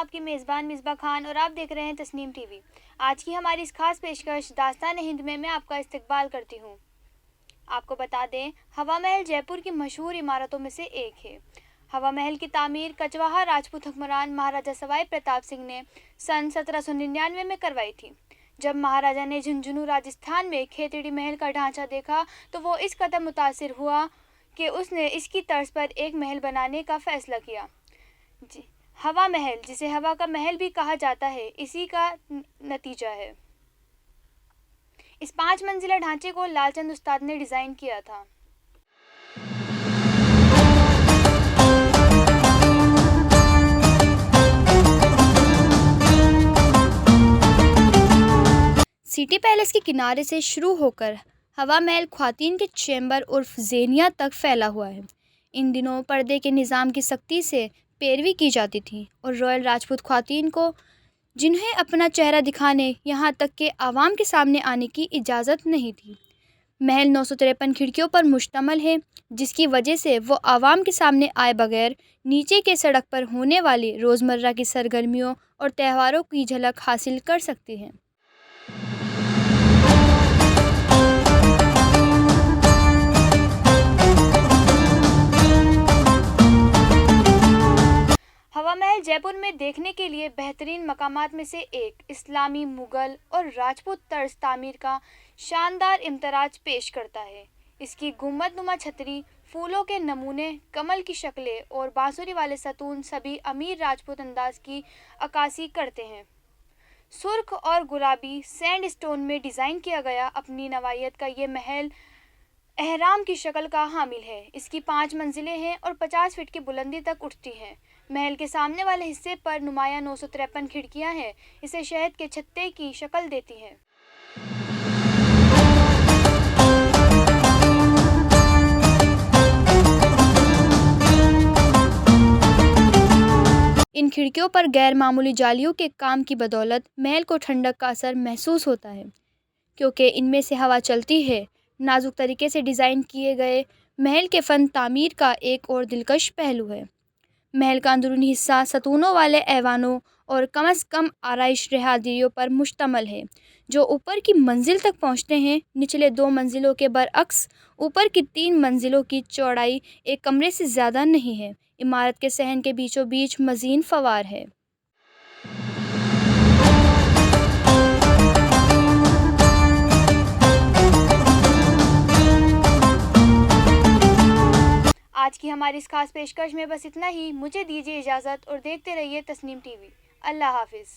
आपकी मेज़बान मिसबा खान और आप देख रहे हैं तस्नीम टीवी। आज की हमारी इस खास पेशकश दास्तान हिंद में मैं आपका इस्तकबाल करती हूँ। आपको बता दें, हवा महल जयपुर की मशहूर इमारतों में से एक है। हवा महल की तामीर कचवाहा राजपूत हुक्मरान महाराजा सवाई प्रताप सिंह ने सन 1799 में करवाई थी। जब महाराजा ने झुंझुनू राजस्थान में खेतड़ी महल का ढांचा देखा तो वो इस कदर मुतासिर हुआ कि उसने इसकी तर्ज पर एक महल बनाने का फैसला किया। हवा महल, जिसे हवा का महल भी कहा जाता है, इसी का नतीजा है। इस 5 मंजिला ढांचे को लालचंद उस्ताद ने डिज़ाइन किया था। सिटी पैलेस के किनारे से शुरू होकर हवा महल ख्वातीन के चैम्बर उर्फ ज़ेनिया तक फैला हुआ है। इन दिनों पर्दे के निज़ाम की सख्ती से पैरवी की जाती थी और रॉयल राजपूत ख्वातीन को, जिन्हें अपना चेहरा दिखाने यहाँ तक के आवाम के सामने आने की इजाज़त नहीं थी। महल 953 खिड़कियों पर मुश्तमल है, जिसकी वजह से वो आवाम के सामने आए बगैर नीचे के सड़क पर होने वाली रोज़मर्रा की सरगर्मियों और त्योहारों की झलक हासिल कर सकते हैं। हवा महल जयपुर में देखने के लिए बेहतरीन मकामात में से एक इस्लामी, मुग़ल और राजपूत तर्ज तामीर का शानदार इम्तराज पेश करता है। इसकी गुंबदनुमा छतरी, फूलों के नमूने, कमल की शक्लें और बांसुरी वाले सतून सभी अमीर राजपूत अंदाज की अक्कासी करते हैं। सुर्ख और गुलाबी सैंडस्टोन में डिज़ाइन किया गया अपनी नवायत का ये महल एहराम की शक्ल का हामिल है। इसकी 5 मंजिलें हैं और 50 फीट की बुलंदी तक उठती हैं। महल के सामने वाले हिस्से पर नुमाया 953 खिड़कियां हैं। इसे शहद के छत्ते की शक्ल देती हैं। इन खिड़कियों पर गैर मामूली जालियों के काम की बदौलत महल को ठंडक का असर महसूस होता है, क्योंकि इनमें से हवा चलती है। नाजुक तरीके से डिज़ाइन किए गए महल के फ़न तामीर का एक और दिलकश पहलू है। महल का अंदरूनी हिस्सा सतूनों वाले ऐवानों और कम अज़ कम आराइश रहायदियों पर मुश्तमल है, जो ऊपर की मंजिल तक पहुंचते हैं। निचले 2 मंजिलों के बरअक्स ऊपर की 3 मंजिलों की चौड़ाई एक कमरे से ज़्यादा नहीं है। इमारत के सहन के बीचों बीच मज़ीन फवार है। आज की हमारी इस खास पेशकश में बस इतना ही। मुझे दीजिए इजाज़त और देखते रहिए तस्नीम टीवी। अल्लाह हाफिज़।